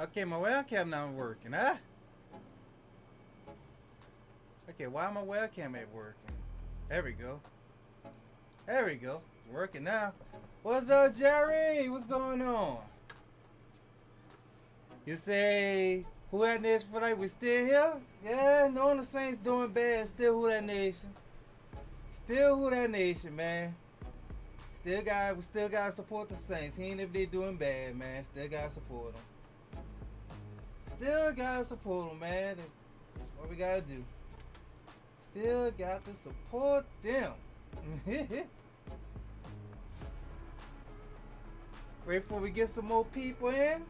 Okay, my webcam not working, huh? Okay, why my webcam ain't working? There we go. There we go. It's working now. What's up, Jerry? What's going on? You say, who that nation for like we still here? Yeah, knowing the Saints doing bad, still who that nation. Still who that nation, man. We still gotta support the Saints. Even if they doing bad, man. Still gotta support them. Still gotta support them, man. That's what we gotta do. Still got to support them. Wait before we get some more people in.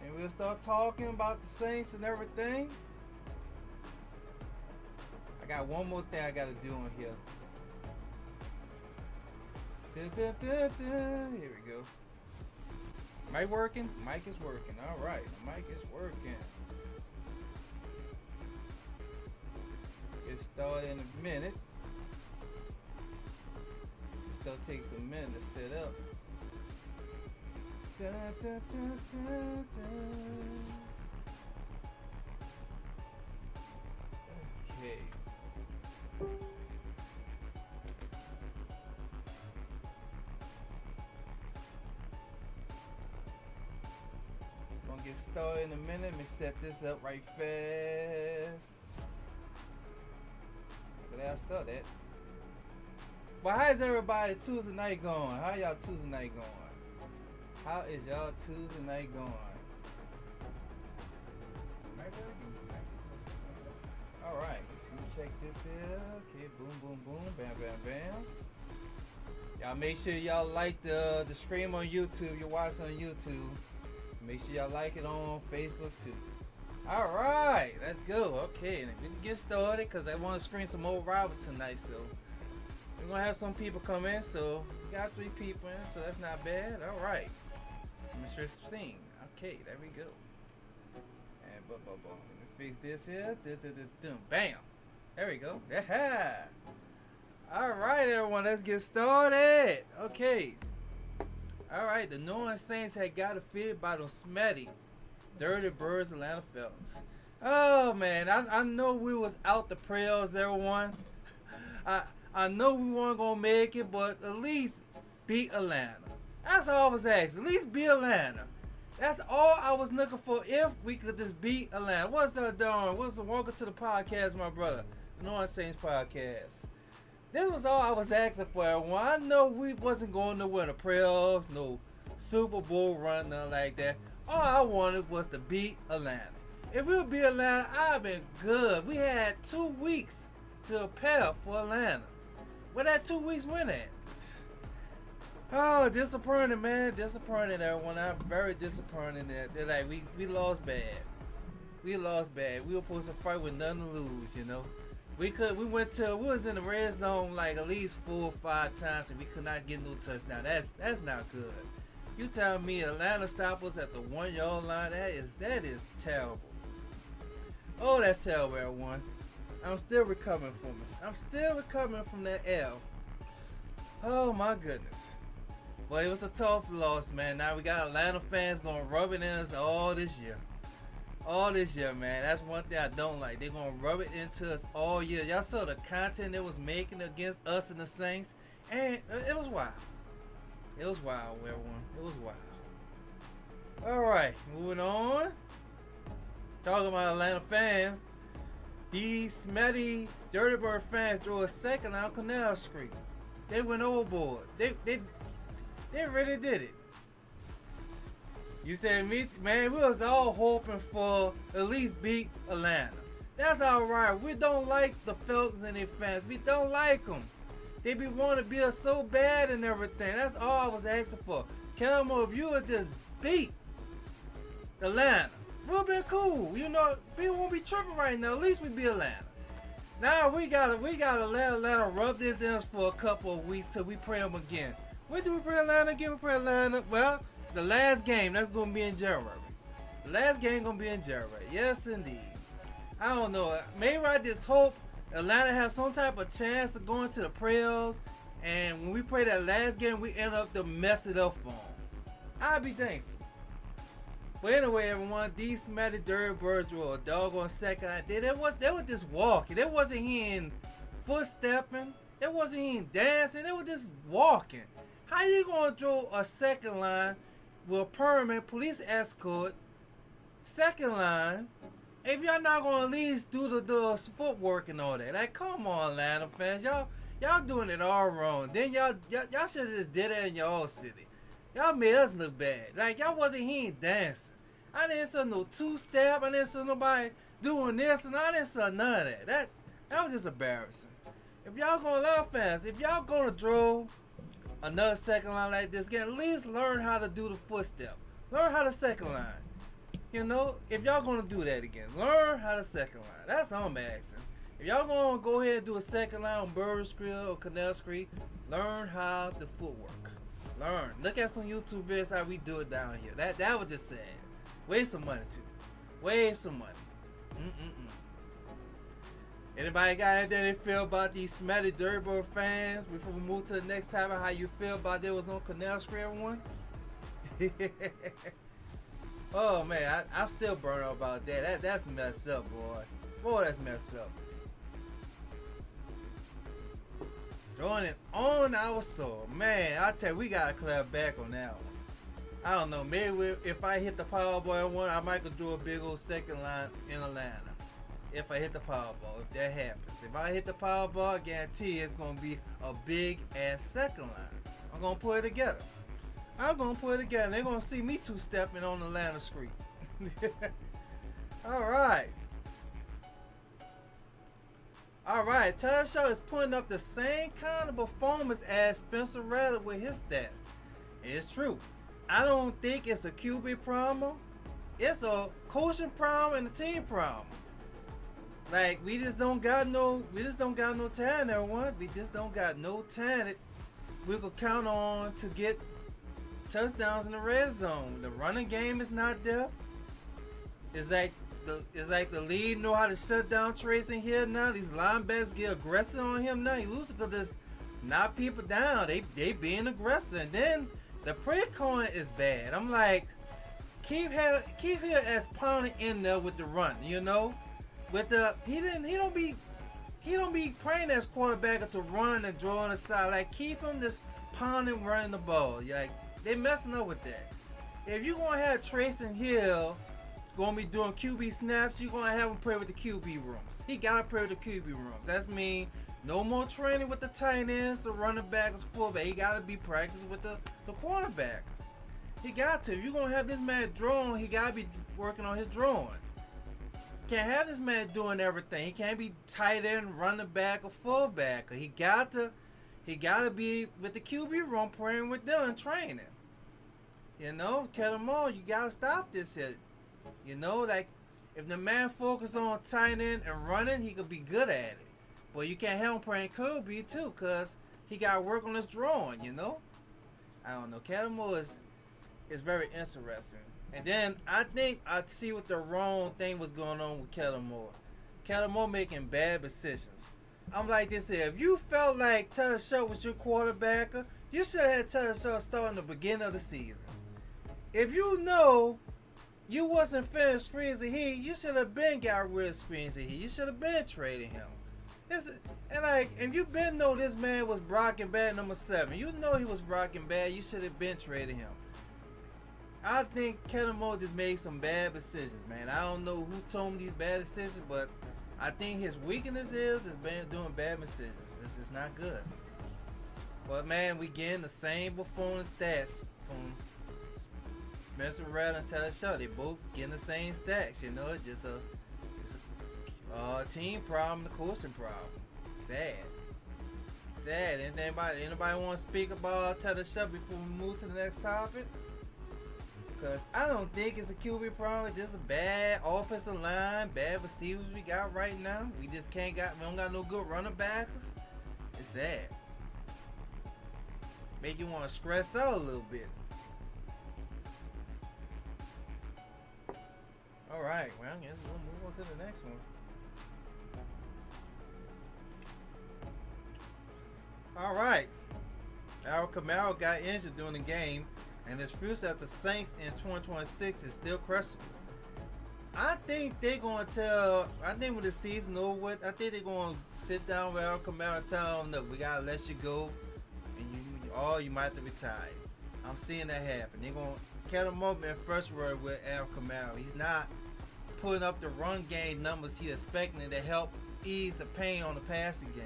And we'll start talking about the Saints and everything. I got one more thing I gotta do on here. Here we go. Mic working? Mic is working. Alright, the mic is working. Get started in a minute. Still takes a minute to set up. Okay. Gonna get started in a minute. Let me set this up right fast. I saw that. But how's everybody Tuesday night going? How y'all Tuesday night going? How is y'all Tuesday night going? Alright, let me check this here. Okay, boom, boom, boom, bam, bam, bam. Y'all make sure y'all like the stream on YouTube. You're watching on YouTube. Make sure y'all like it on Facebook too. Alright, let's go. Okay, and we can get started because I want to screen some old rivals tonight. So we're going to have some people come in. So we got 3 people in, so that's not bad. Alright. Mr. Scene. Okay, there we go. And let me fix this here. Bam. There we go. Yeah. Alright, everyone, let's get started. Okay. Alright, the New Orleans Saints had got defeated by the smelly Dirty Birds, Atlanta Falcons. Oh man, I know we was out the prayers, everyone. I know we weren't gonna make it, but at least beat Atlanta. That's all I was asking. At least beat Atlanta. That's all I was looking for. If we could just beat Atlanta. What's up, Dawn? Welcome to the podcast, my brother. The North Saints podcast. This was all I was asking for, everyone. I know we wasn't going to win the playoffs, no Super Bowl run, nothing like that. All I wanted was to beat Atlanta. If we would beat Atlanta, I'd been good. We had 2 weeks to prepare for Atlanta. Where that 2 weeks went at? Oh, disappointed, man. Disappointed, everyone. I'm very disappointed that they're like we lost bad. We lost bad. We were supposed to fight with nothing to lose, you know. We was in the red zone like at least 4 or 5 times and we could not get no touchdown. That's not good. You tell me Atlanta stopped us at the 1-yard line. That is terrible. Oh, that's terrible, everyone. I'm still recovering from it. I'm still recovering from that L. Oh my goodness. But it was a tough loss, man. Now we got Atlanta fans gonna rub it in us all this year. All this year, man. That's one thing I don't like. They're gonna rub it into us all year. Y'all saw the content it was making against us and the Saints, and it was wild. It was wild, everyone. It was wild. Alright, moving on. Talking about Atlanta fans. These smelly Dirty Bird fans drew a second on Canal Street. They went overboard. They really did it. You said, me, man, we was all hoping for at least beat Atlanta. That's alright. We don't like the Falcons and their fans. We don't like them. They be wanting to be us so bad and everything. That's all I was asking for. Kelmo, if you would just beat Atlanta, we'll be cool. You know, people won't be tripping right now. At least we beat Atlanta. Now we gotta let Atlanta rub this in us for a couple of weeks till we pray them again. When do we pray Atlanta again? We pray Atlanta. Well, the last game, that's gonna be in January. The last game gonna be in January. Yes, indeed. I don't know. Maybe I just hope Atlanta has some type of chance of going to the playoffs, and when we play that last game, we end up to mess it up for them. I'd be thankful. But anyway, everyone, these smelly dirty birds were a doggone second out there. They were just walking. They wasn't even footstepping. They wasn't even dancing. They were just walking. How you gonna draw a second line with a permanent police escort, second line, if y'all not gonna at least do the footwork and all that? Like, come on, Atlanta fans, y'all doing it all wrong. Then y'all should have just did it in your own city. Y'all made us look bad. Like, y'all wasn't even dancing. I didn't see no two-step. I didn't see nobody doing this, and I didn't see none of that. That was just embarrassing. If y'all gonna love fans, if y'all gonna draw another second line like this again, at least learn how to do the footstep. Learn how to second line. You know, if y'all gonna do that again, learn how to second line. That's all I'm asking. If y'all gonna go ahead and do a second line on Burger Street or Canal Street, learn how the footwork. Learn. Look at some YouTube videos how we do it down here. That was just sad. Waste some money too. Waste some money. Anybody got anything they feel about these smelly Dirtbird fans before we move to the next topic? How you feel about they was on Canal Street, everyone? Oh man, I'm still burned out about that. That's messed up, boy. Boy, that's messed up. Throwing it on our soul. Man, I tell you, we gotta clap back on that one. I don't know, maybe if I hit the Powerball one, I might go do a big old second line in Atlanta. If I hit the Powerball, if that happens. If I hit the Powerball, I guarantee it's gonna be a big ass second line. I'm gonna put it together. I'm gonna put it together. They're gonna see me two-stepping on Atlanta streets. Alright. Alright, Taylor Show is putting up the same kind of performance as Spencer Rattler with his stats. It's true. I don't think it's a QB problem. It's a coaching problem and a team problem. Like, we just don't got no talent, everyone. We just don't got no talent we could count on to get touchdowns in the red zone. The running game is not there. It's like the lead know how to shut down Trace in here now. These linebackers get aggressive on him now. He loses because there's knock people down. They being aggressive. And then the pre-coin is bad. I'm like, keep here as pounding in there with the run, you know? With the he don't be praying as quarterback to run and draw on the side. Like, keep him just pounding, running the ball. Like, they messing up with that. If you're gonna have Trace and Hill gonna be doing QB snaps, you're gonna have him pray with the QB rooms. He gotta pray with the QB rooms. That's mean no more training with the tight ends, the running backs, fullback. He gotta be practicing with the quarterbacks. He got to. If you're gonna have this man drawing, he gotta be working on his drawing. Can't have this man doing everything. He can't be tight end, running back, or fullback. He got to be with the QB room, praying with them and training. You know, Kellen Moore, you gotta stop this here. You know, like, if the man focus on tight end and running, he could be good at it. But you can't have him praying QB too, cause he gotta work on his drawing. You know, I don't know. Kellen Moore is very interesting. And then I think I see what the wrong thing was going on with Kellen Moore. Kellen Moore making bad decisions. I'm like this here. If you felt like Taylor Shutt was your quarterbacker, you should have had Taylor Shutt start in the beginning of the season. If you know you wasn't finishing screens of heat, you should have been got rid of screens of heat. You should have been trading him. And like, if you been know this man was Brocken Bad number 7, you know he was Brocken Bad, you should have been trading him. I think Kellen Moore just made some bad decisions, man. I don't know who told him these bad decisions, but I think his weakness is doing bad decisions. This is not good. But man, we getting the same performance stats from Spencer Rattler and Taylor Shutt. They both getting the same stats. You know, it's just a team problem, a coaching problem. Sad. Anybody want to speak about Taylor Shutt before we move to the next topic? Because I don't think it's a QB problem. It's just a bad offensive line, bad receivers we got right now. We just we don't got no good running backs. It's sad. Make you want to stress out a little bit. Alright, well, I guess we'll move on to the next one. Alright. Our Camaro got injured during the game. And his future at the Saints in 2026 is still questionable. I think they're going to tell, I think when the season over with, I think they're going to sit down with Al Kamara and tell him, look, we got to let you go. And you might have to retire. I'm seeing that happen. They're going to catch him up in first word with Al Kamara. He's not putting up the run game numbers he's expecting to help ease the pain on the passing game.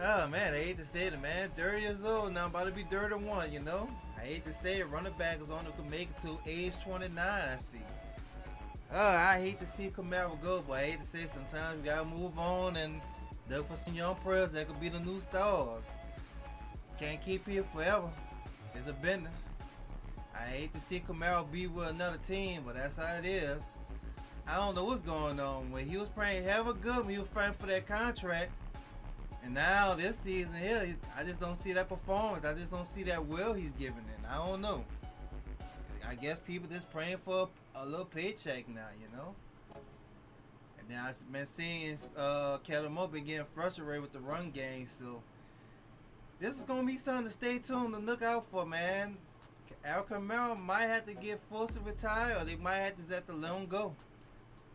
Oh man, I hate to say it, man. 30 years old now, about to be 31, you know. I hate to say it, running back is on who can make it to age 29, I see. I hate to see Kamara go, but I hate to say it, sometimes we gotta move on and look for some young players that could be the new stars. Can't keep here forever. It's a business. I hate to see Kamara be with another team, but that's how it is. I don't know what's going on. When he was playing hella good, when he was fighting for that contract, and now this season here, I just don't see that performance. I just don't see that will he's giving it. I don't know. I guess people just praying for a little paycheck now, you know. And now I've been seeing Kellen Moore been getting frustrated with the run game, so this is gonna be something to stay tuned and look out for, man. Al Kamara might have to get forced to retire, or they might have to let him go.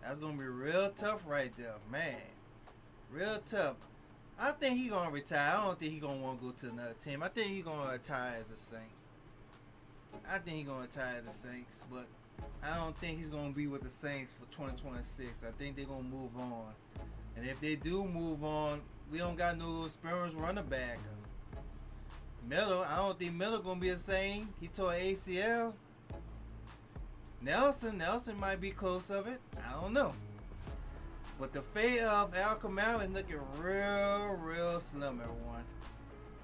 That's gonna be real tough right there, man. Real tough. I think he's gonna retire. I don't think he's gonna want to go to another team. I think he's gonna retire as a Saint. I think he's gonna retire as the Saints, but I don't think he's gonna be with the Saints for 2026. I think they're gonna move on. And if they do move on, we don't got no experienced running back. Miller, I don't think Miller gonna be the same. He tore ACL. Nelson might be close of it. I don't know. But the fate of Al Kamara is looking real slim, everyone.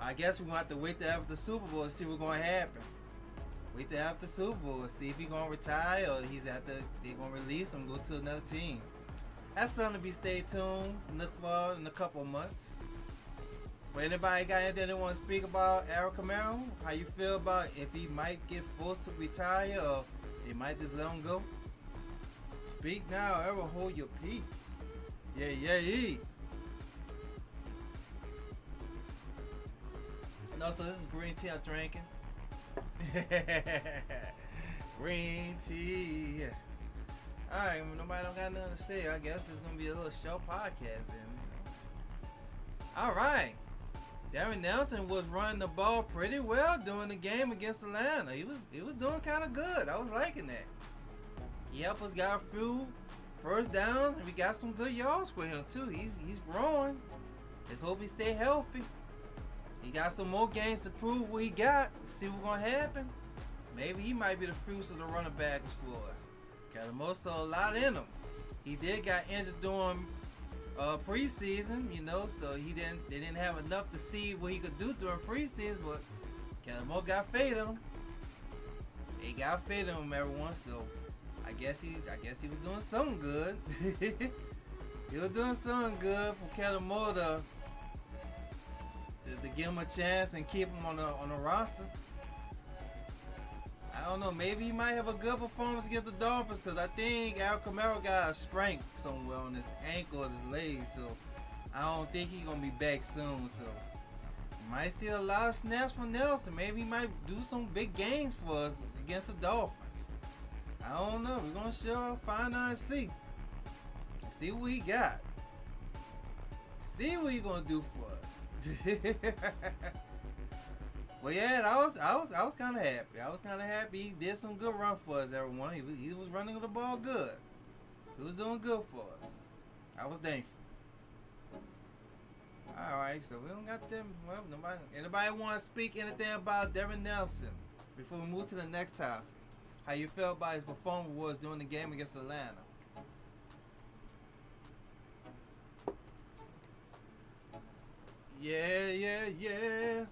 I guess we're going to have to wait till after the Super Bowl to see what's going to happen. Wait till after the Super Bowl to see if he's going to retire or they're going to release him and go to another team. That's something to be stay tuned and look for in a couple of months. But anybody got anything they want to speak about Al Kamara? How you feel about if he might get forced to retire or they might just let him go? Speak now, ever hold your peace. Yeah. And also, this is green tea I'm drinking. Green tea. Alright, nobody don't got nothing to say. I guess it's gonna be a little short podcast then. Alright. Darren Nelson was running the ball pretty well during the game against Atlanta. He was doing kind of good. I was liking that. He helped us get a few first downs, and we got some good yards for him too. He's growing. Let's hope he stay healthy. He got some more games to prove what he got. See what's gonna happen. Maybe he might be the fruits of the running backs for us. Got most a lot in him. He did got injured during preseason, you know, so they didn't have enough to see what he could do during preseason, but Calamore got faith in him. He got faith in him, everyone, so I guess he was doing something good. He was doing something good for Calamore to give him a chance and keep him on the roster. I don't know, maybe he might have a good performance against the Dolphins, because I think Al Kamara got a sprain somewhere on his ankle or his leg, so I don't think he's going to be back soon. So you might see a lot of snaps from Nelson. Maybe he might do some big games for us against the Dolphins. I don't know. We're going to sure find out and see. See what he got. See what he's going to do for us. Well, yeah, I was kind of happy. I was kind of happy. He did some good run for us, everyone. He was running the ball good. He was doing good for us. I was thankful. All right, so we don't got them. Well, anybody want to speak anything about Darren Nelson before we move to the next topic? How you felt about his performance was during the game against Atlanta? Yeah.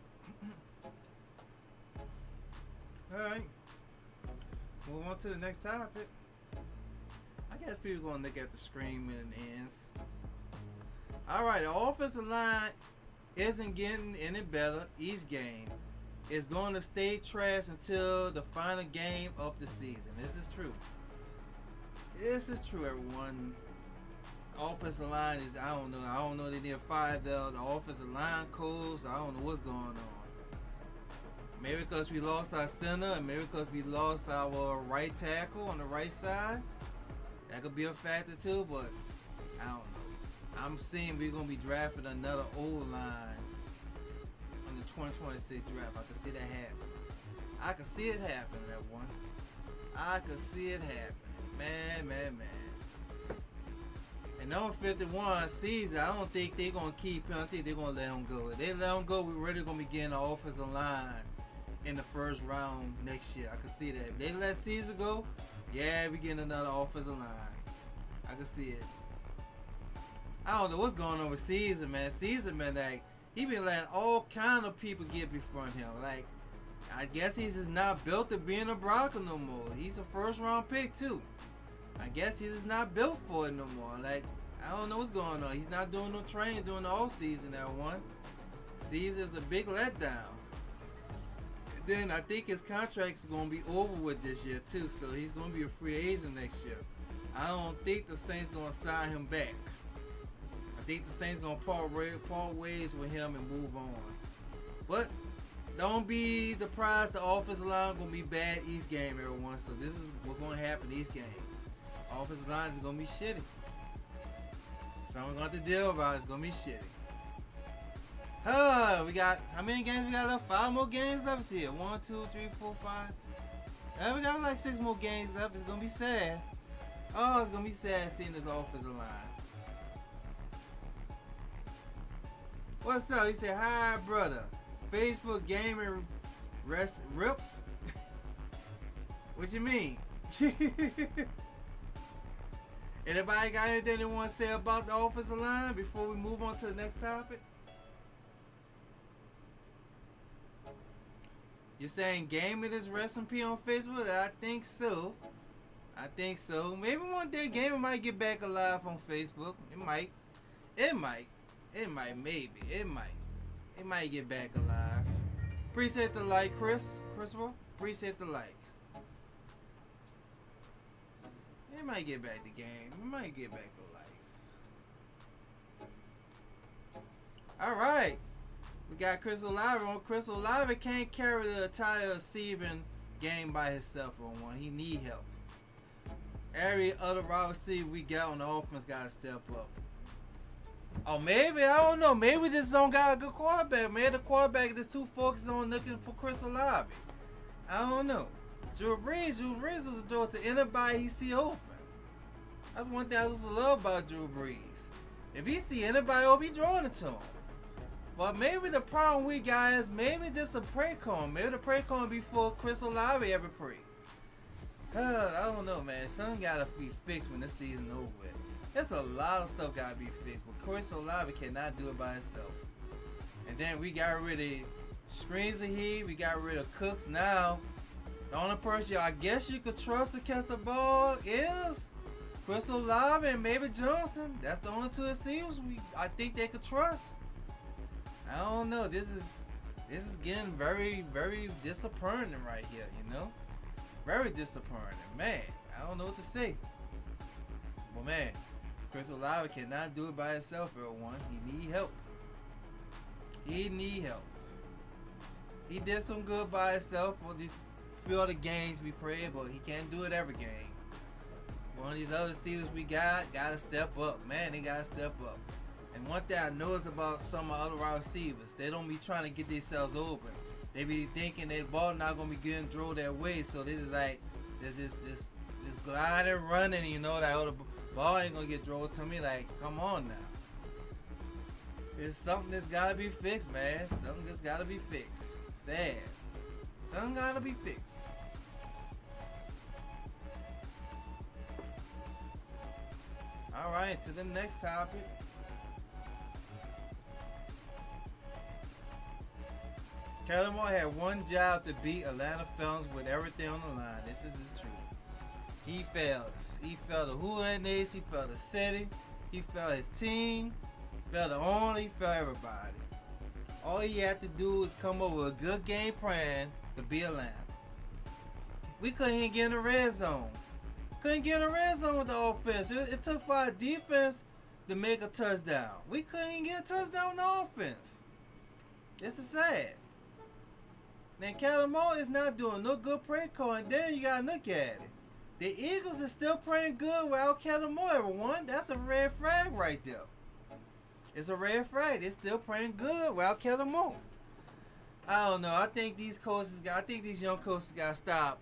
Alright. Move on to the next topic. I guess people gonna look at the screen when it ends. Alright, the offensive line isn't getting any better each game. It's going to stay trash until the final game of the season. This is true. This is true, everyone. Offensive line is, I don't know. They need to fire the offensive line coach. I don't know what's going on. Maybe because we lost our center, and maybe because we lost our right tackle on the right side. That could be a factor too, but I don't know. I'm seeing we're gonna be drafting another O-line on the 2026 draft. I can see that happen. I can see it happen, that one. I can see it happen. Man. And number 51, Caesar, I don't think they're going to keep him. I think they're going to let him go. If they let him go, we're really going to be getting an offensive line in the first round next year. I can see that. If they let Caesar go, yeah, we're getting another offensive line. I can see it. I don't know what's going on with Caesar, man. Caesar, man, like, he been letting all kind of people get before him. Like, I guess he's just not built to be in a Bronco no more. He's a first round pick, too. I guess he's just not built for it no more. Like, I don't know what's going on. He's not doing no training during the off season. That one. Caesar's a big letdown. And then I think his contract's going to be over with this year too. So he's going to be a free agent next year. I don't think the Saints going to sign him back. I think the Saints going to part ways with him and move on. But don't be surprised the offensive line going to be bad each game, everyone. So this is what's going to happen each game. Offensive line is going to be shitty. Something we're going to have to deal about. It's going to be shitty. We got, how many games we got left? 5 more games left. Let's see it. 1, 2, 3, 4, 5. Yeah, we got like 6 more games left. It's going to be sad. Oh, it's going to be sad seeing this offensive line. What's up? He said, hi, brother. Facebook gaming rips? What you mean? Anybody got anything they want to say about the offensive line before we move on to the next topic? You're saying gaming is recipe on Facebook? I think so. Maybe one day gaming might get back alive on Facebook. It might. Maybe. It might get back alive. Appreciate the like, Christopher. Appreciate the like. It might get back to game. It might get back to life. Alright. We got Chris Olave on. Chris Olave can't carry the entire receiving game by himself on one. He need help. Every other wide receiver we got on the offense got to step up. Oh, maybe, I don't know. Maybe we just don't got a good quarterback. Maybe the quarterback is too focused on looking for Chris Olave. I don't know. Drew Brees was a door to anybody he see open. That's one thing I used to love about Drew Brees. If he see anybody open, he drawing it to him. But maybe the problem we got is maybe just the prey cone. Maybe the prey cone before Chris Olave ever prey. I don't know, man. Something gotta be fixed when this season over with. There's a lot of stuff gotta be fixed, but Chris Olave cannot do it by himself. And then we got rid of Screens Ahead. We got rid of Cooks. Now, the only person I guess you could trust to catch the ball is Chris Olave and maybe Johnson. That's the only two receivers I think they could trust. I don't know. This is getting very, very disappointing right here, you know? Very disappointing. Man, I don't know what to say. But man, Chris Olave cannot do it by himself, everyone. He need help. He did some good by himself for these few other games we played, but he can't do it every game. One of these other receivers we gotta step up. Man, they gotta step up. And one thing I noticed about some of the other wide receivers, they don't be trying to get themselves open. They be thinking that ball not gonna be getting thrown their way, so this is like this gliding, running, you know, that other ball ain't gonna get thrown to me. Like, come on now. It's something that's gotta be fixed, man. Something that's gotta be fixed. Sad. Something gotta be fixed. Alright, to the next topic. Kellen Moore had one job to beat Atlanta Falcons with everything on the line. This is his truth. He failed us. He failed the Hooligans. He failed the city. He failed his team. He failed the owner. He failed everybody. All he had to do was come up with a good game plan to beat Atlanta. We couldn't even get in the red zone. Couldn't get in the red zone with the offense. It took for our defense to make a touchdown. We couldn't even get a touchdown with the offense. This is sad. Now, Kellen Moore is not doing no good play calling. Then you gotta look at it. The Eagles are still playing good without Kellen Moore, everyone. That's a red flag right there. It's a red flag. They're still playing good without Kellen Moore. I don't know. I think these young coaches got to stop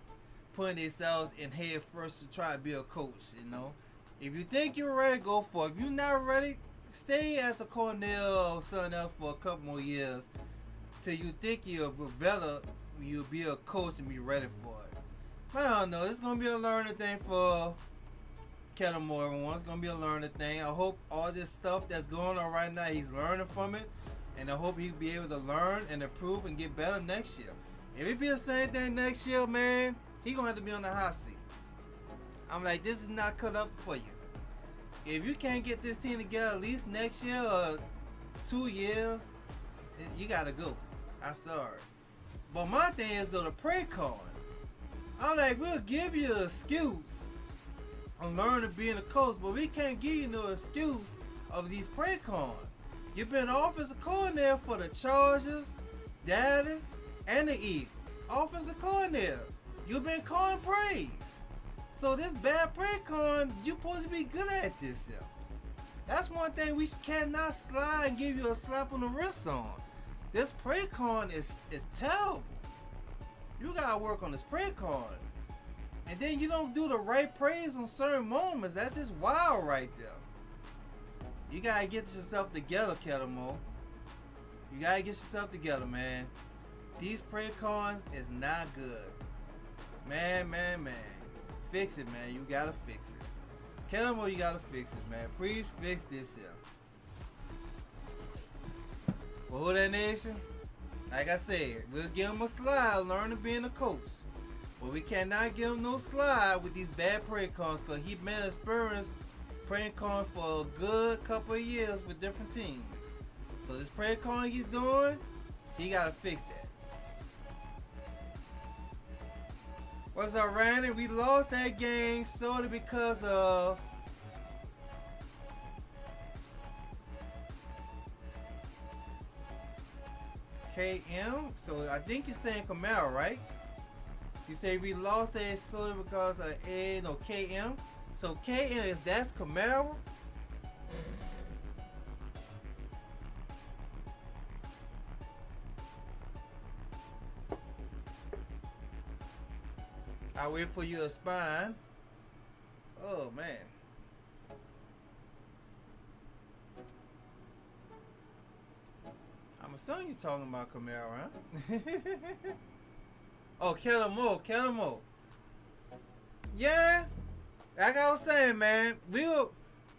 putting themselves in head first to try to be a coach, you know. If you think you're ready, go for it. If you're not ready, stay as a Cornell or something else for a couple more years till you think you'll develop, you'll be a coach and be ready for it. But I don't know. It's going to be a learning thing for Kellen Moore, everyone. It's going to be a learning thing. I hope all this stuff that's going on right now, he's learning from it. And I hope he'll be able to learn and improve and get better next year. If it be the same thing next year, man, he going to have to be on the hot seat. I'm like, this is not cut up for you. If you can't get this team together at least next year or 2 years, you got to go. I'm sorry. But my thing is, though, the prayer calling. I'm like, we'll give you an excuse on learning being a coach, but we can't give you no excuse of these prayer cons. You've been offensive coordinator for the Chargers, Dallas, and the Eagles. Offensive coordinator. You've been calling praise. So this bad prayer con, you're supposed to be good at this here. That's one thing we cannot slide and give you a slap on the wrist on. This prayer con is terrible. You gotta work on this prayer con. And then you don't do the right praise on certain moments. That's just wild right there. You gotta get yourself together, Kettlemo. You gotta get yourself together, man. These prayer cons is not good. Man. Fix it, man. You gotta fix it. Kettlemo, you gotta fix it, man. Please fix this here. For Who That Nation, like I said, we'll give him a slide, learn to being a coach. But we cannot give him no slide with these bad prayer cons, because he's been experienced praying con for a good couple of years with different teams. So this prayer con he's doing, he gotta fix that. What's up, Randy? We lost that game solely because of KM. So I think you're saying Camaro, right? You say we lost that solely because of KM. So KM is that's Camaro. I wait for you to spine. Oh man. I'm assuming you're talking about Camaro, huh? Oh, Kellamo. Yeah. Like I was saying, man, we'll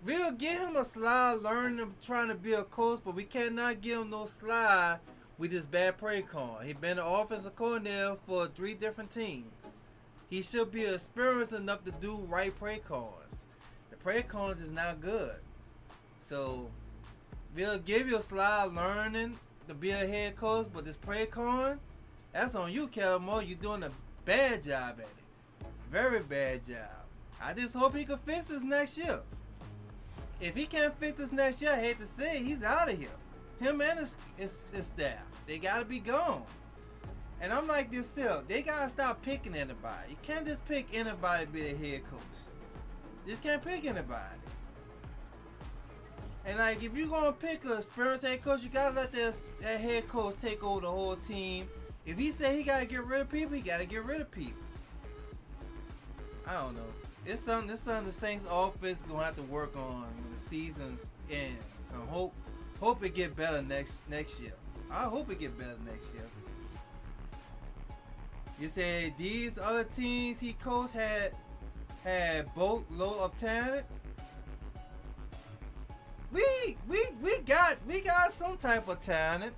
give him a slide learning trying to be a coach, but we cannot give him no slide with this bad play call. He's been an offensive coordinator for 3 different teams. He should be experienced enough to do right play calls. The play calls is not good. So we'll give you a slide learning to be a head coach, but this play con, that's on you, Kellamo. You're doing a bad job at it. Very bad job. I just hope he can fix this next year. If he can't fix this next year, I hate to say it, he's out of here. Him and his staff, they gotta be gone. And I'm like this still, they gotta stop picking anybody. You can't just pick anybody to be the head coach. You just can't pick anybody. And like, if you're gonna pick an experienced head coach, you gotta let that head coach take over the whole team. If he say he gotta get rid of people, he gotta get rid of people. I don't know. It's something the Saints offense gonna have to work on when the season ends. So hope it get better next year. I hope it get better next year. You say these other teams he coached had both low of talent. We got some type of talent.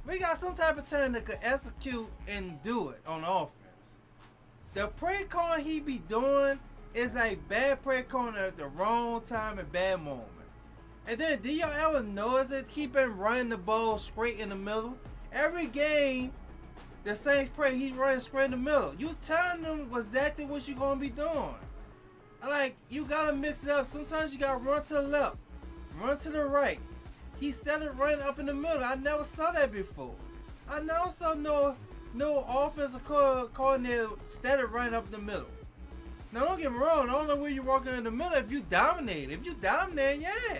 We got some type of talent that could execute and do it on offense. The play call he be doing is a bad play call at the wrong time and bad moment. And then, do y'all ever notice it? He been running the ball straight in the middle. Every game, the Saints play, he's running straight in the middle. You telling them exactly what you gonna be doing. Like, you gotta mix it up. Sometimes you gotta run to the left, run to the right. He started running up in the middle. I never saw that before. I never saw no no offensive coordinator steady running up the middle. Now don't get me wrong, I don't know where you're walking in the middle if you dominate. If you dominate, yeah.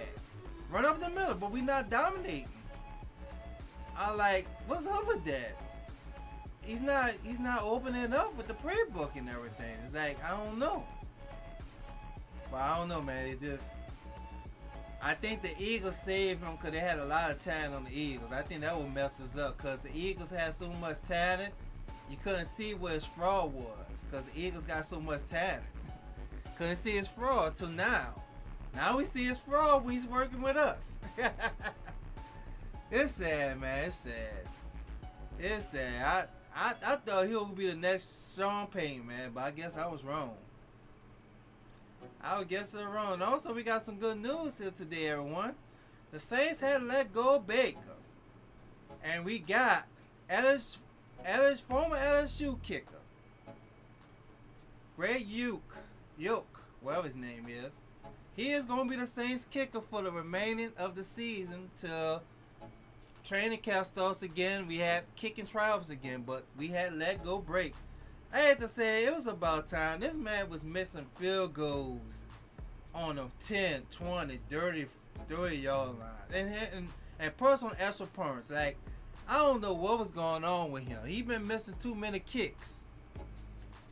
Run up the middle, but we not dominating. I like, what's up with that? He's not opening up with the prayer book and everything. It's like, I don't know. But I don't know, man. It just, I think the Eagles saved him because they had a lot of talent on the Eagles. I think that would mess us up because the Eagles had so much talent, you couldn't see where his fraud was because the Eagles got so much talent. Couldn't see his fraud till now. Now we see his fraud when he's working with us. It's sad, man. It's sad. It's sad. I thought he would be the next Sean Payton, man, but I guess I was wrong. I guess I was wrong. Also, we got some good news here today, everyone. The Saints had to let go Baker. And we got former LSU kicker, Greg Yoke, whatever his name is. He is going to be the Saints kicker for the remaining of the season till training camp starts again. We have kicking trials again, but we had let go break. I had to say, it was about time. This man was missing field goals on the 10, 20, 30 yard line. And personal extra points. Like, I don't know what was going on with him. He been missing too many kicks.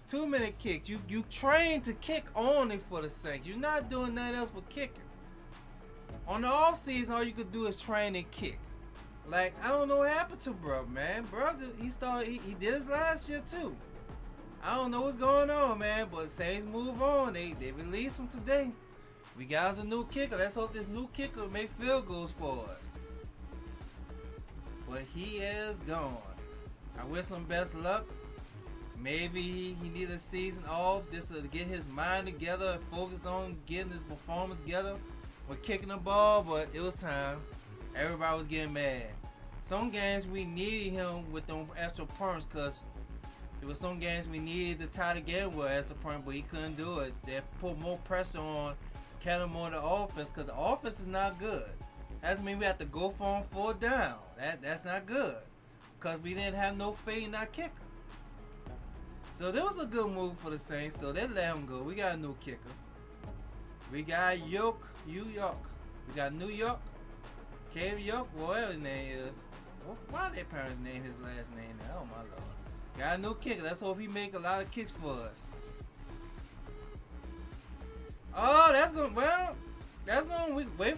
Too many kicks. You train to kick only for the Saints. You're not doing nothing else but kicking. On the off season, all you could do is train and kick. Like, I don't know what happened to bro, man. Bro, he did this last year too. I don't know what's going on, man, but Saints move on. They released him today. We got us a new kicker. Let's hope this new kicker make field goals for us. But he is gone. I wish him best luck. Maybe he need a season off just to get his mind together and focus on getting his performance together with kicking the ball, but it was time. Everybody was getting mad. Some games we needed him with them extra points because it was some games we needed to tie the game with extra point, but he couldn't do it. They put more pressure on Kellen Moore the offense because the offense is not good. That means we have to go for him 4 down. That's not good because we didn't have no faith in our kicker. So there was a good move for the Saints, so they let him go. We got a new kicker. We got New York. We got New York. Cave York, whatever his name is. Why their parents name his last name now? Oh my lord. Got a new kicker. Let's hope he make a lot of kicks for us. Oh, that's gonna wait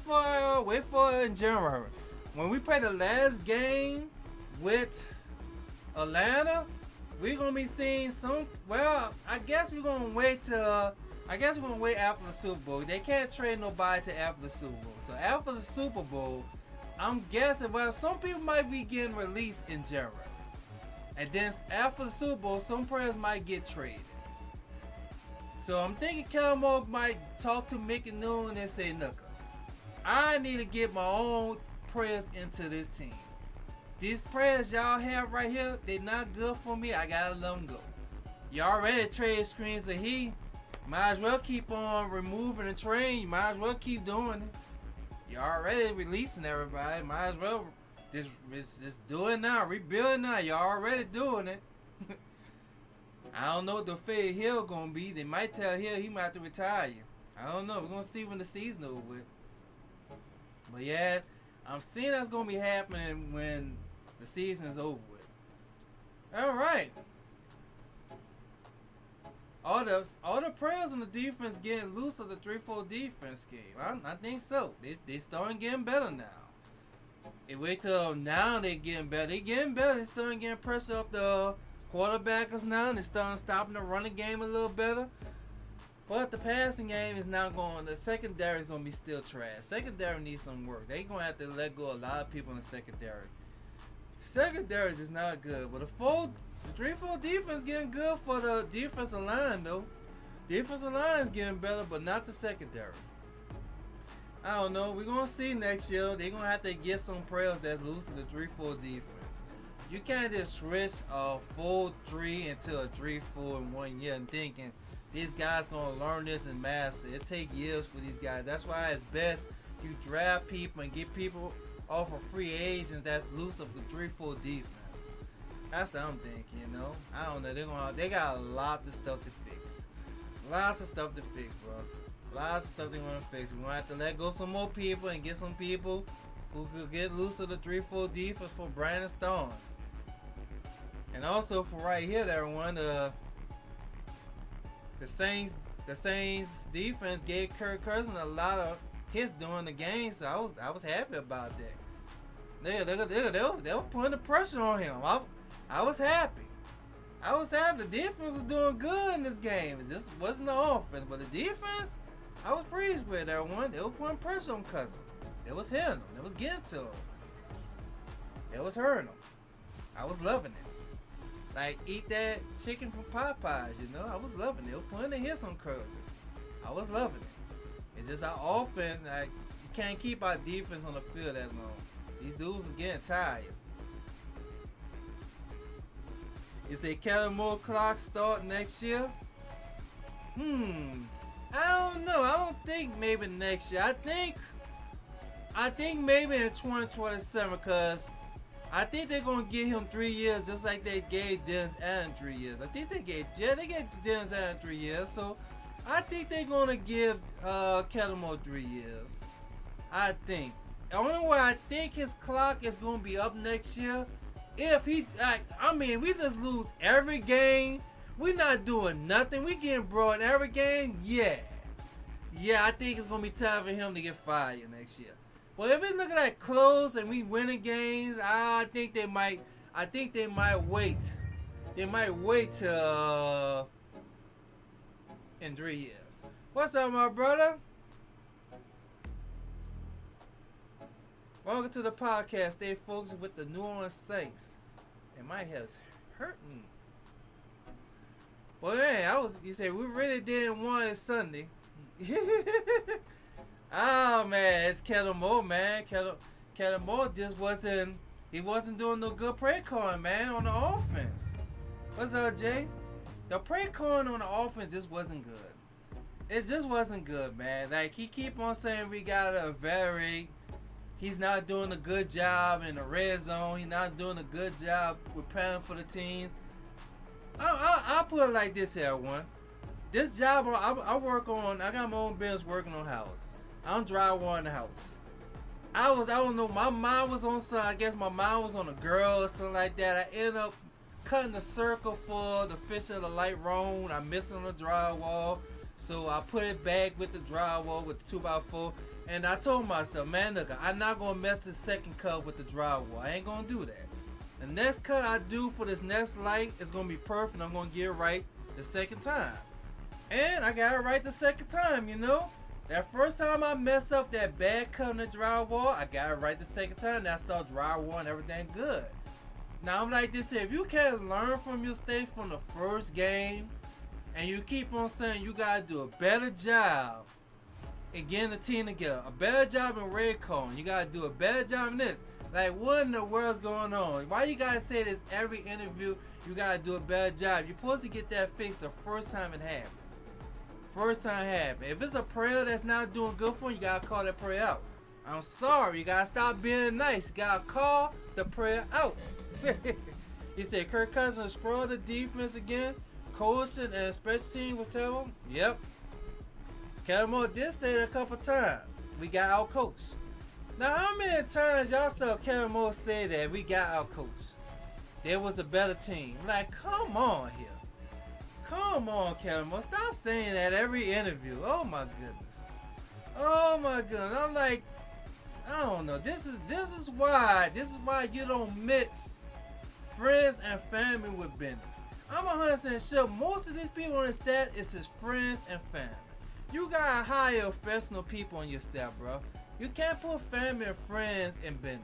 for in January. When we play the last game with Atlanta, we're gonna be seeing some. Well, I guess we're gonna wait after the Super Bowl. They can't trade nobody to after the Super Bowl. So after the Super Bowl, I'm guessing. Well, some people might be getting released in January, and then after the Super Bowl, some players might get traded. So I'm thinking Kellen Moore might talk to Mickey Noon and say, "Look, I need to get my own players into this team. These players y'all have right here, they not good for me. I gotta let them go. You already trade screens to he. Might as well keep on removing and trading. You might as well keep doing it. You're already releasing everybody. Might as well just do it now. Rebuild now. You're already doing it." I don't know what the fate Hill gonna be. They might tell Hill he might have to retire. I don't know. We're gonna see when the season over with. But yeah, I'm seeing that's gonna be happening when the season is over with. All right. All the players on the defense getting loose of the 3-4 defense scheme. I think so. They starting getting better now. And wait till now they getting better. They getting better. They starting getting pressure off the quarterbackers now. They starting stopping the running game a little better. But the passing game is now going. The secondary is going to be still trash. Secondary needs some work. They're going to have to let go of a lot of people in the secondary. Secondary is not good. But the 3-4 defense getting good for the defensive line, though. Defensive line is getting better, but not the secondary. I don't know. We're going to see next year. They're going to have to get some players that's loose to the 3-4 defense. You can't just switch a 4-3 into a 3-4 in 1 year and thinking these guys going to learn this and master it. It takes years for these guys. That's why it's best you draft people and get people off of free agents that's loose of the 3-4 defense. That's what I'm thinking, you know. I don't know. They got a lot of stuff to fix. Lots of stuff to fix, bro. Lots of stuff they want to fix. We're going to have to let go some more people and get some people who could get loose of the 3-4 defense for Brandon Stone. And also for right here, everyone, the Saints defense gave Kirk Cousins a lot of hits during the game, so I was happy about that. They were putting the pressure on him. I was happy. I was happy. The defense was doing good in this game. It just wasn't the offense, but the defense, I was pleased with everyone. They were putting pressure on Cousins. It was hitting him. It was getting to him. It was hurting him. I was loving it. Like, eat that chicken from Popeyes, you know. I was loving it. They were putting the hits on Cousins. I was loving it. It's just our offense. Like, you can't keep our defense on the field that long. These dudes are getting tired. You say Kellen Moore clock start next year? I don't know. I don't think maybe next year. I think maybe in 2027, because I think they're gonna give him 3 years, just like they gave Dennis Allen 3 years. I think they gave Dennis Allen 3 years. So I think they're gonna give Kellen Moore 3 years. I think. The only way I think his clock is gonna be up next year, if he, we just lose every game. We not doing nothing. We getting brought every game. Yeah, I think it's gonna be time for him to get fired next year. But if it's looking like close and we winning games, I think they might. I think they might wait. They might wait till in 3 years. What's up, my brother? Welcome to the podcast. Stay focused with the New Orleans Saints. And my head's hurting. But man, you say we really didn't want it Sunday. Oh man, it's Kellen Moore, man. Kellen Moore just wasn't doing no good play calling, man, on the offense. What's up, Jay? The play calling on the offense just wasn't good. It just wasn't good, man. Like, he keep on saying we gotta evaluate. He's not doing a good job in the red zone. He's not doing a good job preparing for the teams. I'll put it like this here, one. This job, I got my own business working on houses. I'm drywalling the house. I don't know, my mind was on something. I guess my mind was on a girl or something like that. I ended up cutting the circle for the fish of the light road. I missed on the drywall. So I put it back with the drywall with the 2x4. And I told myself, man, look, I'm not going to mess this second cut with the drywall. I ain't going to do that. The next cut I do for this next light is going to be perfect. I'm going to get it right the second time. And I got it right the second time, you know. That first time I messed up that bad cut on the drywall, I got it right the second time. And I start drywall and everything good. Now, I'm like this here. If you can't learn from your mistake from the first game, and you keep on saying you got to do a better job and getting the team together, a better job in red cone, you gotta do a better job in this. Like, what in the world's going on? Why you gotta say this every interview? You gotta do a better job. You're supposed to get that fixed the first time it happens. First time it happens. If it's a prayer that's not doing good for you, you gotta call that prayer out. I'm sorry, you gotta stop being nice. You gotta call the prayer out. He said Kirk Cousins spoiled the defense again. Coaching and special team was terrible. Yep. Kellen Moore did say it a couple times. We got out coached. Now, how many times y'all saw Kellen Moore say that we got out coached? There was a better team. Like, come on here. Come on, Kellen Moore. Stop saying that every interview. Oh my goodness. Oh my goodness. I'm like, I don't know. This is why you don't mix friends and family with business. I'm 100% sure most of these people on the staff is his friends and family. You gotta hire professional people on your staff, bro. You can't put family and friends in business.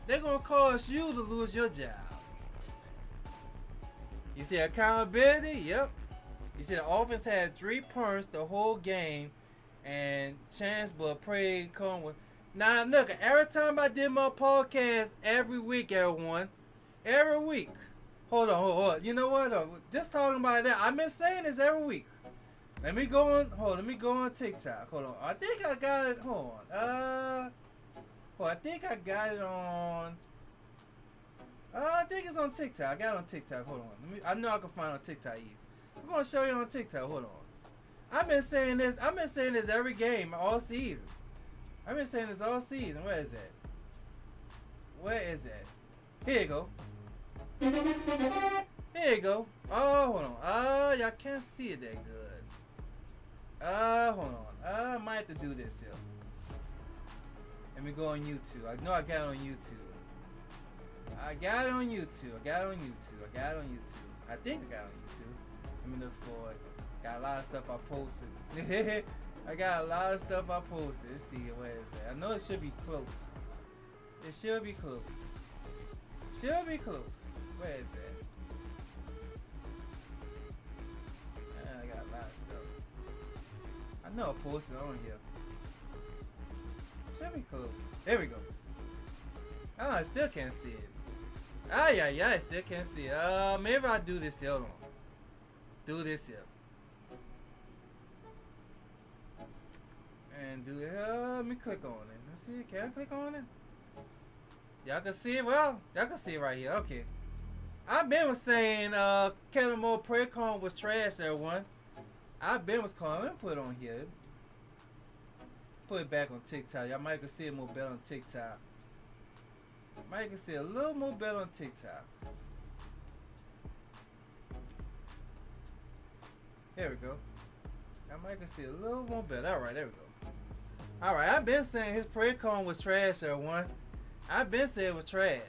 They're gonna cause you to lose your job. You see accountability? Yep. You see the offense had 3 punts the whole game, and chance but pray come with. Now look, every time I did my podcast every week, everyone, every week. Hold on. You know what? Just talking about that. I've been saying this every week. Let me go on TikTok. Hold on. I think I got it. Hold on. I think I got it on. I think it's on TikTok. I got it on TikTok. Hold on. I know I can find it on TikTok easy. I'm gonna show you on TikTok. Hold on. I've been saying this every game all season. I've been saying this all season. Where is that? Where is that? Here you go. Here you go. Oh, hold on. Oh, y'all can't see it that good. Hold on. I might have to do this here. Let me go on YouTube. I know I got it on YouTube. I got it on YouTube. I think I got it on YouTube. Let me look for it. Got a lot of stuff I posted. I got a lot of stuff I posted. Let's see, where is that? I know it should be close. It should be close. Should be close. Where is that? I got a lot of stuff. I know I posted on here. Should be close. There we go. Oh, I still can't see it. Yeah, I still can't see it. Maybe I'll do this here. Hold on. Do this here. And do it. Let me click on it. Let's see. Can I click on it? Y'all can see it? Well, y'all can see it right here. Okay. I've been saying Kellen Moore prayer cone was trash, everyone. I've been was calling. Let me put it on here. Put it back on TikTok. Y'all might can see it more better on TikTok. Might can see a little more better on TikTok. Here we go. I might can see a little more better. Alright, there we go. Alright, I've been saying his prayer cone was trash, everyone. I've been saying it was trash.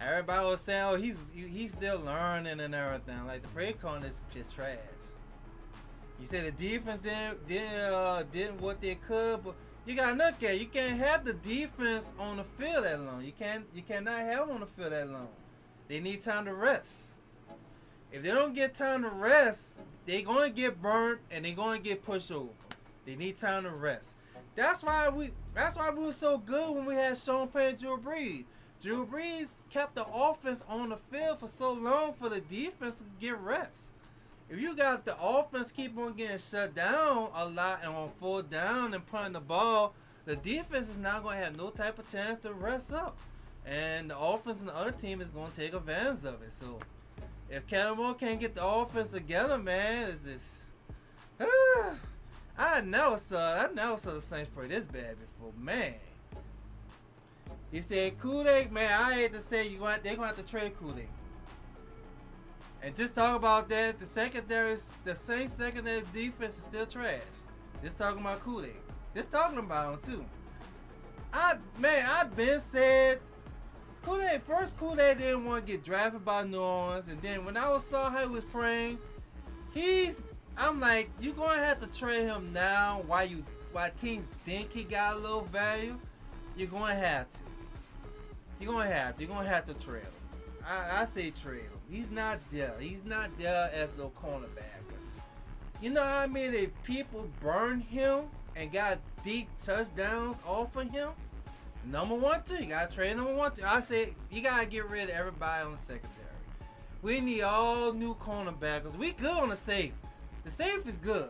Everybody was saying, oh, he's still learning and everything. Like, the prayer cone is just trash. You say the defense did what they could, but you gotta look at it. You can't have the defense on the field that long. You cannot have them on the field that long. They need time to rest. If they don't get time to rest, they're gonna get burnt and they're gonna get pushed over. They need time to rest. That's why we were so good when we had Sean Payne and Drew Brees. Drew Brees kept the offense on the field for so long for the defense to get rest. If you got the offense keep on getting shut down a lot and on 4th down and punting the ball, the defense is not going to have no type of chance to rest up. And the offense and the other team is going to take advantage of it. So, if Kellen Moore can't get the offense together, man, it's this. I never saw the Saints play this bad before, man. He said Kool-Aid, man. I hate to say they're going to have to trade Kool-Aid. And just talk about that, the Saints secondary defense is still trash. Just talking about Kool-Aid. Just talking about him too. I've been said Kool-Aid didn't want to get drafted by New Orleans, and then when I saw how he was playing, I'm like, you're gonna have to trade him now while teams think he got a little value. You're gonna have to. You're gonna have to trade him. I say trade him. He's not there. He's not there as a cornerback. You know how many people burned him and got deep touchdowns off of him? Number 1, 2. You gotta trade number 1, 2. I say you gotta get rid of everybody on the secondary. We need all new cornerbacks. We good on the safeties. The safety is good.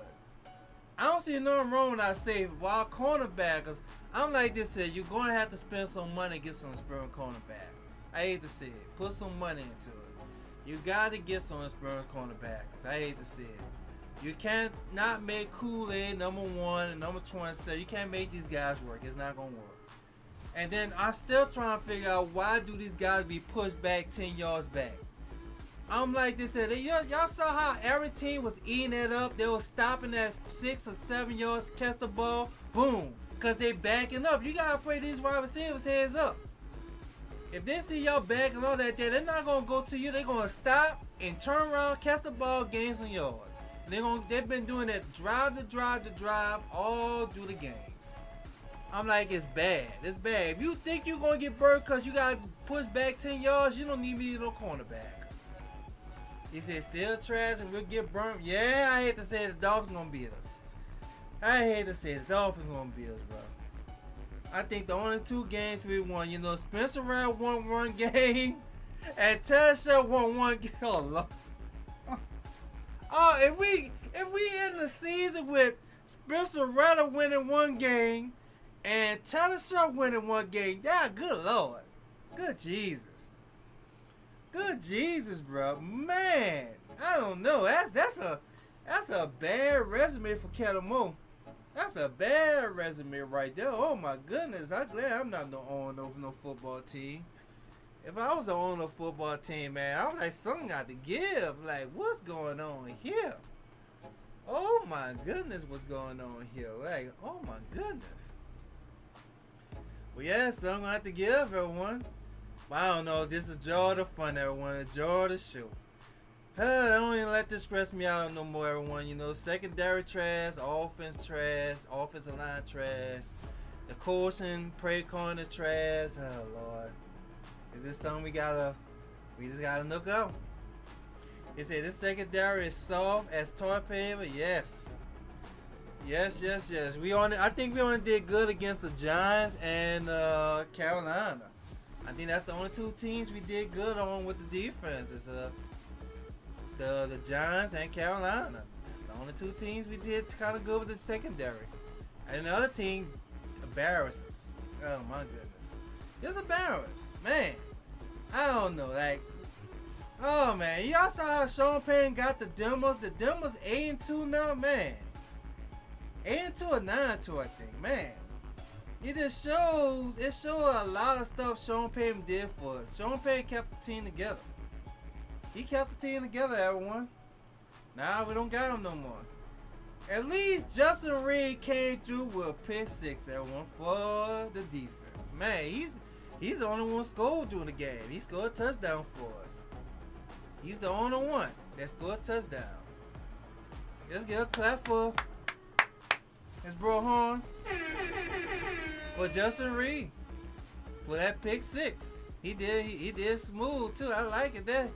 I don't see nothing wrong with our safety. While cornerbacks, I'm like this here. You're gonna have to spend some money to get some experienced cornerbacks. I hate to say it. Put some money into it. You gotta get some experienced cornerbacks. I hate to say it. You can't not make Kool-Aid number 1 and number 27. You can't make these guys work. It's not gonna work. And then I'm still trying to figure out why do these guys be pushed back 10 yards back. I'm like this. Y'all saw how every team was eating it up. They were stopping at 6 or 7 yards, catch the ball, boom. Because they backing up. You got to play these wide receivers heads up. If they see y'all backing all that there, they're not going to go to you. They're going to stop and turn around, catch the ball, gain some yards. They've been doing that drive to drive all through the games. I'm like, it's bad. It's bad. If you think you're going to get burnt because you got to push back 10 yards, you don't need me no cornerback. He said, still trash and we'll get burnt. Yeah, I hate to say the Dolphins going to beat us. I hate to say the Dolphins going to beat us, bro. I think the only 2 games we won, Spencer Rattler won 1 game and Tasha won 1 game. Oh, Lord. Oh, if we end the season with Spencer Rattler winning 1 game and Taylor Sharp winning 1 game, good Lord. Good Jesus. Good Jesus, bro. Man, I don't know. That's a bad resume for Kettle Mo. That's a bad resume right there. Oh my goodness. I'm glad I'm not no owner of no football team. If I was the owner of a football team, man, I was like, something got to give. Like, what's going on here? Oh my goodness, what's going on here? Like, oh my goodness. Well, yeah, something gonna have to give, everyone. But I don't know. This is Joy the Fun, everyone. The Joy the Show. Don't even let this stress me out no more, everyone. You know, secondary trash, offense trash, offensive line trash. The coaching, play calling is trash. Oh, Lord. Is this something we just gotta look out? He said this secondary is soft as toilet paper. Yes. Yes. I think we only did good against the Giants and Carolina. I think that's the only two teams we did good on with the defense. Is the Giants and Carolina. That's the only two teams we did kind of good with the secondary. And the other team embarrasses. Oh my goodness. Just embarrassed. Man. I don't know. Like, oh man. Y'all saw how Sean Payton got the Demos. The Demos 8-2 now, man. 8-2 or 9-2, I think. Man. It shows a lot of stuff Sean Payton did for us. Sean Payton kept the team together. He kept the team together, everyone. Now we don't got him no more. At least Justin Reed came through with a pick six, everyone, for the defense. Man, he's the only one scored during the game. He scored a touchdown for us. He's the only one that scored a touchdown. Let's get a clap for his bro Horn. For Justin Reed. For that pick six. He did smooth too. I like it that.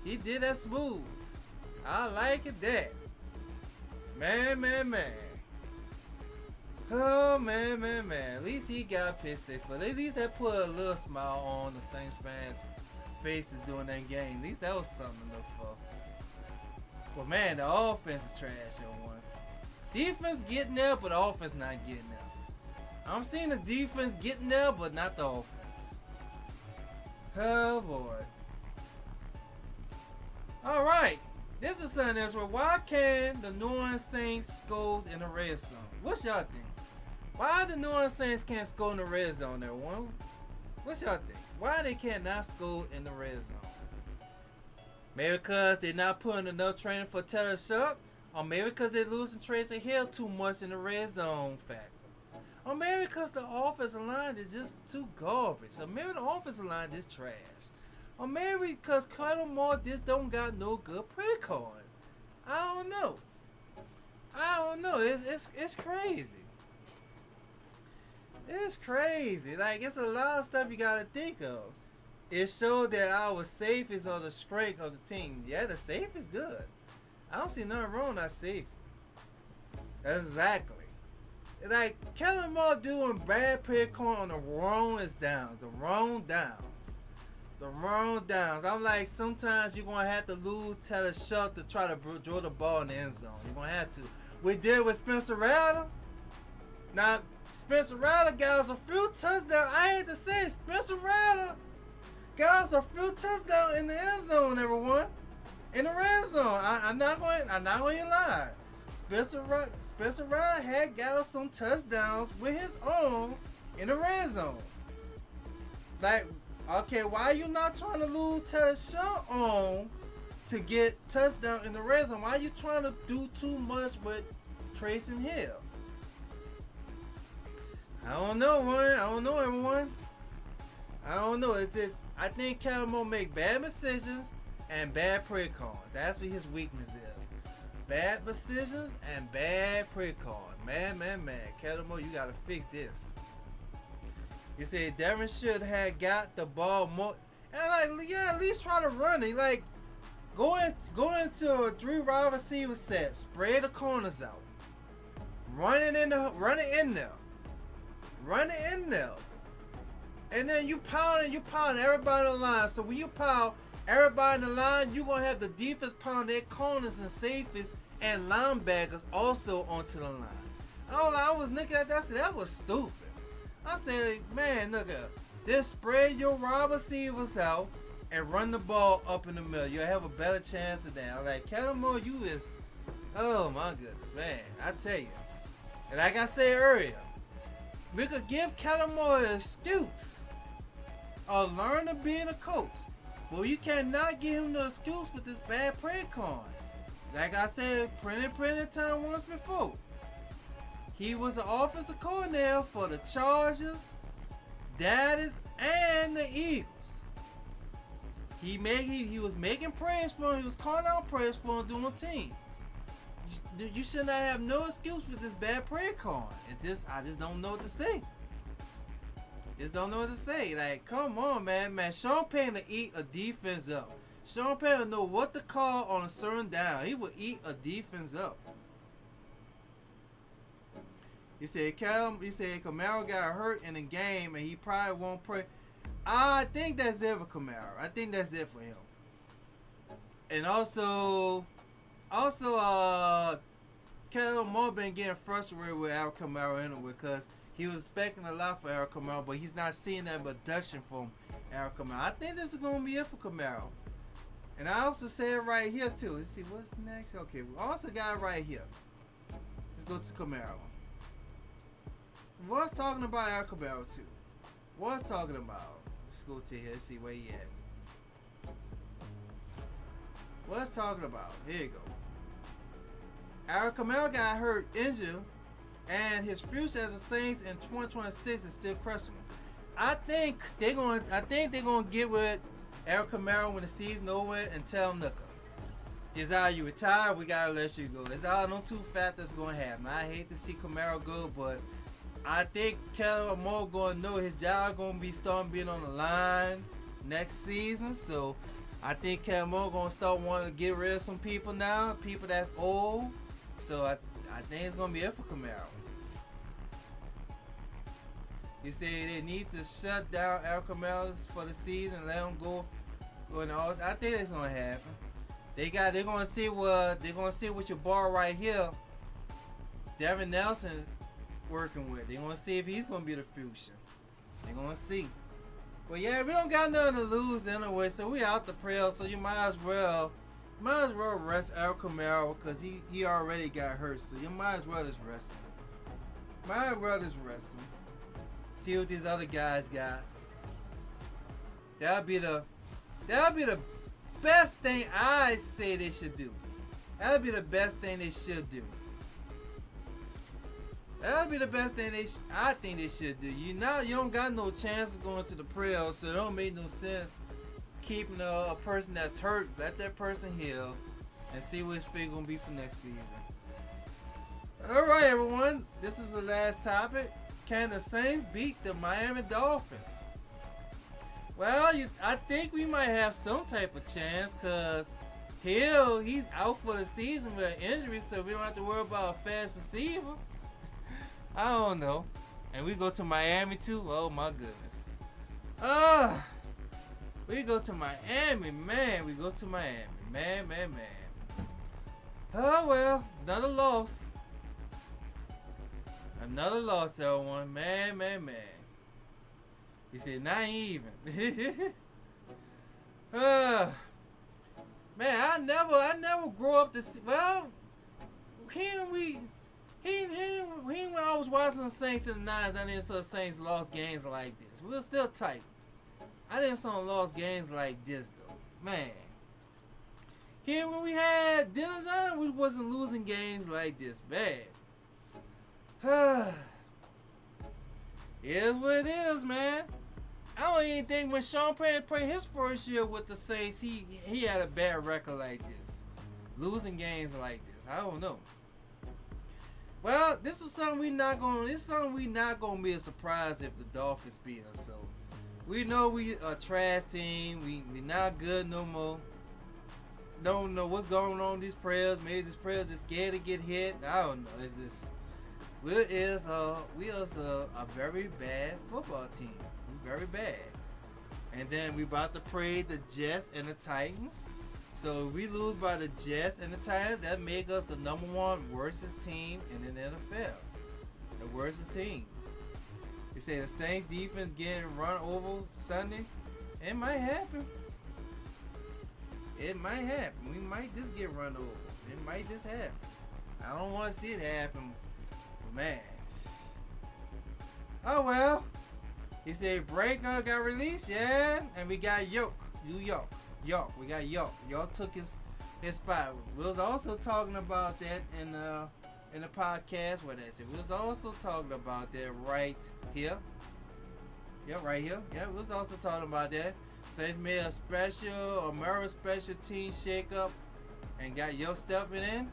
He did that smooth. I like it that. Man. Oh, man. At least he got pissed. But at least that put a little smile on the Saints fans' faces during that game. At least that was something to look for. But man, the offense is trash, everyone. Defense getting there, but the offense not getting there. I'm seeing the defense getting there, but not the offense. Oh boy. Alright. This is something else. Why can the New Orleans Saints score in the red zone? What's y'all think? Why the New Orleans Saints can't score in the red zone, everyone? What's y'all think? Why they cannot score in the red zone? Maybe because they're not putting enough training for Taylor Sharp? Or maybe because they're losing Tracy Hill too much in the red zone factor? Or maybe because the offensive line is just too garbage? Or maybe the offensive line is trash? Or maybe because Carter Moore just don't got no good play calling? I don't know. It's crazy. It's crazy. Like, it's a lot of stuff you gotta think of. It showed that our safeties are the strength of the team. Yeah, the safe is good. I don't see nothing wrong with that safe. Exactly. Like, Kellen Moore doing bad play calling on the wrong downs. The wrong downs. I'm like, sometimes you're going to have to lose Taylor Sharp to try to draw the ball in the end zone. You're going to have to. We did with Spencer Rattler. Now, Spencer Rattler got us a few touchdowns. I hate to say it, Spencer Rattler got us a few touchdowns in the end zone, everyone. In the red zone. I'm not going to lie. Spencer Rattler had got us some touchdowns with his own in the red zone. Like, okay, why are you not trying to lose Taylor Sharp on to get touchdown in the red zone? Why are you trying to do too much with Tracy Hill? I don't know, man. I don't know, everyone. I don't know. It's just, I think Kellen Moore make bad decisions and bad play calling. That's what his weakness is. Bad decisions and bad play calling. Man. Kellen Moore, you got to fix this. You said Devin should have got the ball more. And like, yeah, at least try to run it. Like, go into a 3 wide receiver set. Spread the corners out. Run it in there. And then you pound everybody in the line. So when you pound everybody in the line, you're going to have the defense pound their corners and safeties and linebackers also onto the line. I was looking at that, I said, that was stupid. I said, man, look at just spread your wide receivers out and run the ball up in the middle. You'll have a better chance of that. Like, Kellen Moore, you is, oh my goodness, man. I tell you. And like I said earlier, we could give Kellen Moore an excuse of learning being a coach. But you cannot give him the excuse with this bad play calling. Like I said, plenty time once before. He was the offensive coordinator for the Chargers, Dallas, and the Eagles. He was making praise for him. He was calling out praise for him doing teams. You should not have no excuse for this bad prayer calling. I just don't know what to say. Just don't know what to say. Like, come on, man. Sean Payton to eat a defense up. Sean Payton would know what to call on a certain down. He would eat a defense up. He said Camaro got hurt in the game and he probably won't play. I think that's it for Camaro. I think that's it for him. And also, Kellen Moore been getting frustrated with Alvin Kamara anyway because he was expecting a lot for Alvin Kamara, but he's not seeing that production from Alvin Kamara. I think this is going to be it for Kamara. And I also said right here too. Let's see what's next. Okay, we also got it right here. Let's go to Kamara. What's talking about Alvin Kamara too? What's talking about? Let's go to here. Let's see where he at. What's talking about? Here you go. Alvin Kamara got hurt, injured, and his future as a Saints in 2026 is still questionable. I think they're gonna get with Alvin Kamara when the season over and tell him, look, it's either you retire, we gotta let you go. It's either no two factors gonna happen. I hate to see Kamara go, but I think Kellen Moore gonna know his job gonna be starting being on the line next season. So I think Kellen Moore gonna start wanting to get rid of some people now, people that's old. So I think it's gonna be it for Camaro. He said they need to shut down Alvin Kamara for the season, let him go. I think it's gonna happen. They're gonna see what your bar right here, Devin Nelson, working with. They're gonna see if he's gonna be the future. They're gonna see. But yeah, we don't got nothing to lose anyway, so we out the playoffs. So you might as well rest Alvin Kamara because he already got hurt. So you might as well just rest him. See what these other guys got. That'll be the best thing I say they should do. That'll be the best thing they should do. That'll be the best thing I think they should do. You don't got no chance of going to the playoffs, so it don't make no sense keeping a person that's hurt. Let that person heal and see what his fate gonna be for next season. All right, everyone. This is the last topic. Can the Saints beat the Miami Dolphins? Well, I think we might have some type of chance because Hill, he's out for the season with an injury, so we don't have to worry about a fast receiver. I don't know. And we go to Miami too? Oh my goodness. We go to Miami, man. We go to Miami. Man. Oh well, another loss. Another loss, everyone. Man. He said, not even. Man, I never grew up to see. Well, when I was watching the Saints in the 90s, I didn't see the Saints lost games like this. We were still tight. I didn't see them lost games like this, though. Man. Here when we had Dennis on, we wasn't losing games like this. Bad. It is what it is, man. I don't even think when Sean Payton played his first year with the Saints, he had a bad record like this. Losing games like this. I don't know. Well, this is something we not gonna be a surprise if the Dolphins beat us. So we know we a trash team. We not good no more. Don't know what's going on with these players. Maybe these players are scared to get hit. I don't know. It's just we are a very bad football team. We're very bad. And then we about to play the Jets and the Titans. So if we lose by the Jets and the Titans, that make us the #1 worstest team in the NFL. The worstest team. They say the Saints defense getting run over Sunday. It might happen. It might happen. We might just get run over. It might just happen. I don't want to see it happen, man. Oh well. He said Breaker got released, yeah, and we got York. York. We got York. York took his spot. We was also talking about that in the podcast. What I said. We was also talking about that right here. Yeah, right here. Yeah, we was also talking about that. Saints made a Murray special team shakeup and got York stepping in.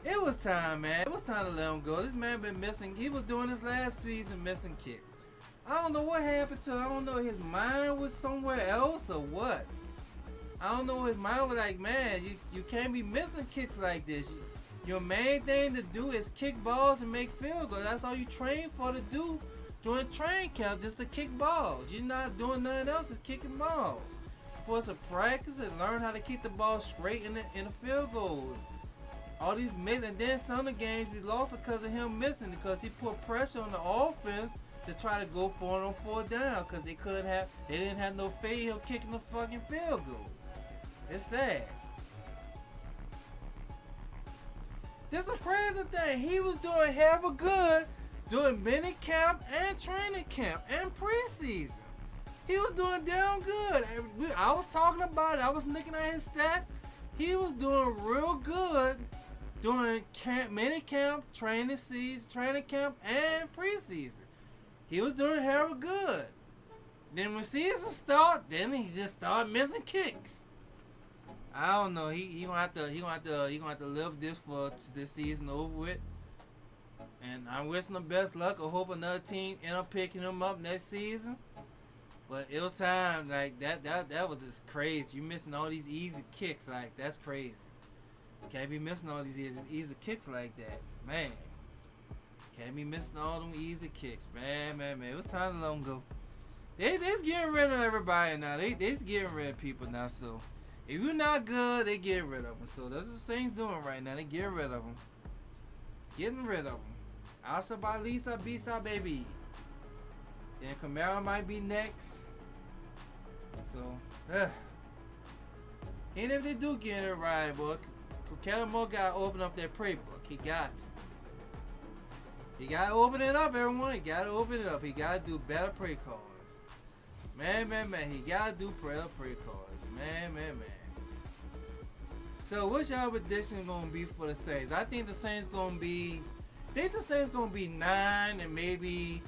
It was time, man. It was time to let him go. This man been missing. He was doing this last season missing kicks. I don't know what happened to him. I don't know his mind was somewhere else or what. I don't know his mind was like, man, you can't be missing kicks like this. Your main thing to do is kick balls and make field goals. That's all you train for to do during training camp, just to kick balls. You're not doing nothing else, is kicking balls. For us to practice and learn how to keep the ball straight in the field goal. All these miss, and then some of the games we lost because of him missing, because he put pressure on the offense to try to go for it on 4th down, because they didn't have no faith in him kicking the fucking field goal. It's sad. This is a crazy thing. He was doing hella good during mini camp and training camp and preseason. He was doing damn good. I was talking about it. I was looking at his stats. He was doing real good during mini camp, training camp, and preseason. He was doing hella good. Then when season start, then he just started missing kicks. I don't know. He gonna have to live this for this season over with. And I'm wishing him best luck. I hope another team end up picking him up next season. But it was time. Like that was just crazy. You missing all these easy kicks. Like, that's crazy. Can't be missing all these easy kicks like that, man. Can't be missing all them easy kicks, man. It was time to let them go. They just getting rid of everybody now. They just getting rid of people now. So if you're not good, they get rid of them. So that's what the Saints doing right now. They getting rid of them. Getting rid of them. Asa by Lisa, Bisa, baby. Then Camara might be next. So, and if they do get it right, boy, Kellen Moore got to open up that prayer book. He got to open it up, everyone. He got to open it up. He got to do better prayer cards. Man. He got to do better prayer cards. Man. So, what's your prediction going to be for the Saints? I think the Saints going to be 9 and maybe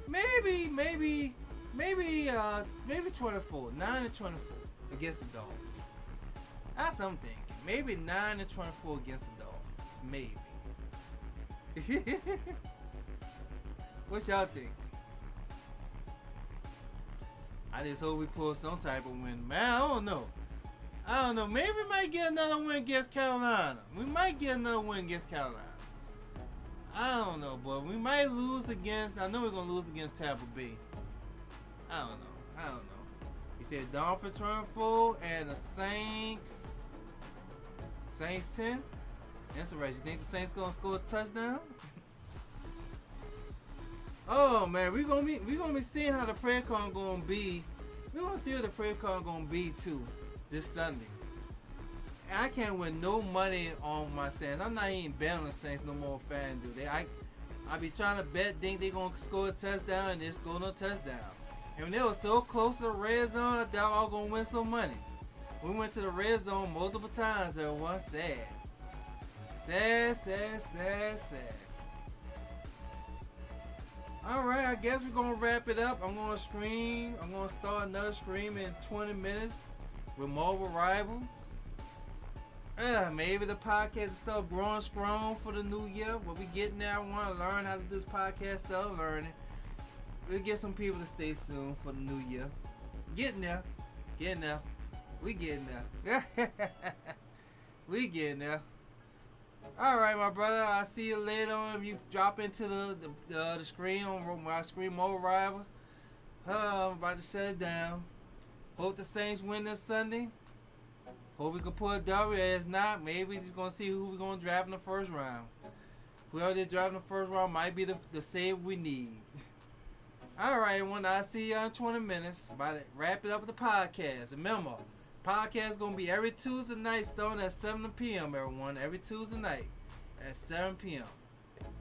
24. 9 and 24 against the Dolphins. That's what I'm thinking. Maybe 9 and 24 against the Dolphins. Maybe. What y'all think? I just hope we pull some type of win. Man, I don't know. Maybe we might get another win against Carolina. I don't know, but we might lose against. I know we're gonna lose against Tampa Bay. I don't know. He said Dolphins 24 and the Saints 10. That's right. You think the Saints gonna score a touchdown? Oh man, we're gonna be seeing how the prayer card gonna be. We're gonna see what the prayer card gonna be too this Sunday. I can't win no money on my Saints. I'm not even betting on the Saints no more. FanDuel. I be trying to bet, think they gonna score a touchdown, and they score no touchdown. And when they were so close to the red zone, I thought I was gonna win some money. We went to the red zone multiple times. Everyone sad. All right, I guess we're gonna wrap it up. I'm gonna start another stream in 20 minutes with Marvel Rival. Maybe the podcast will start growing strong for the new year. But we getting there. I want to learn how to do this podcast stuff. Learning. We'll get some people to stay soon for the new year. Getting there. We getting there. We getting there. All right, my brother. I'll see you later on. If you drop into the screen on my screen more rivals. I'm about to shut it down. Hope the Saints win this Sunday. Hope we can pull a W. If not, maybe we're just going to see who we're going to draft in the first round. Whoever they draft in the first round might be the save we need. All right, everyone. I'll see you in 20 minutes. About to wrap it up with the podcast. Remember, Podcast gonna be every Tuesday night starting at 7 p.m. everyone. Every Tuesday night at 7 p.m.